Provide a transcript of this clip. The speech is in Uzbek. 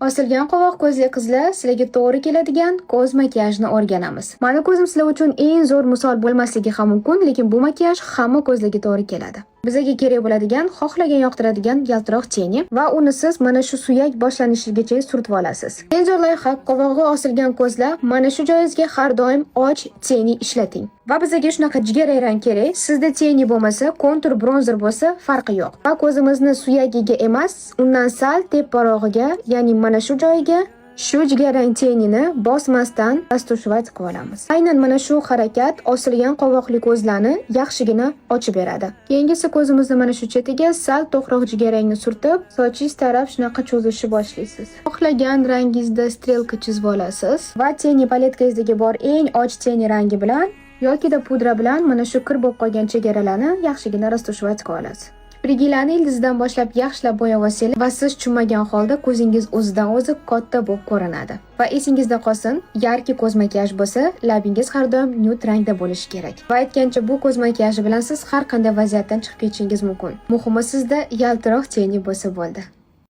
Osilgan qovoq ko'zli qizlar, sizlarga to'g'ri keladigan ko'z makiyajini o'rganamiz. Mani ko'zim sizlar uchun eng zo'r misol bo'lmasligi ham mumkin, lekin bu makiyaj hamma ko'zlarga to'g'ri keladi. Bizga kerak bo'ladigan, xohlagan yoqtiradigan yaltiroq teni va uni siz mana shu suyak boshlanishigacha surtib olasiz. Eng zo'r loyiha, qovog'i osilgan ko'zlar, mana shu joyingizga har doim och teni ishlating. Va bizga shunaqa jigarrang kerak. Sizda teni bo'lmasa, kontur bronzer bo'lsa, farqi yo'q. Va ko'zimizni suyagiga emas, undan sal teparog'iga, ya'ni mana shu joyiga shu jigarrang tenini bosmasdan rastushvat qilib olamiz. Aynan mana shu harakat osilgan qovoqli ko'zlarni yaxshigina ochib beradi. Keyingisi ko'zimizni mana shu chetiga sal to'qroq jigarrangni surtib, sochingiz taraf shunaqa cho'zishni boshlaysiz. Xohlagan rangingizda strelka chizib olasiz va teni paletkangizdagi bor eng och teni rangi bilan yokida pudra bilan mana shu kir bo'lib qolgan chegaralarni yaxshigina rastushvat qilib olasiz. Kipriklarini ildizidan boshlab yaxshilab bo'yab olsangiz va siz tushunmagan holda ko'zingiz o'zidan o'zi katta bo'lib ko'rinadi. Va esingizda qolsin, yarki ko'z makiyaj bo'lsa, labingiz har doim nude rangda bo'lishi kerak. Va aytgancha bu ko'z makiyaji bilan siz har qanday vaziyatdan chiqib ketishingiz mumkin. Muhimi sizda yaltiroq teni bo'lsa bo'ldi.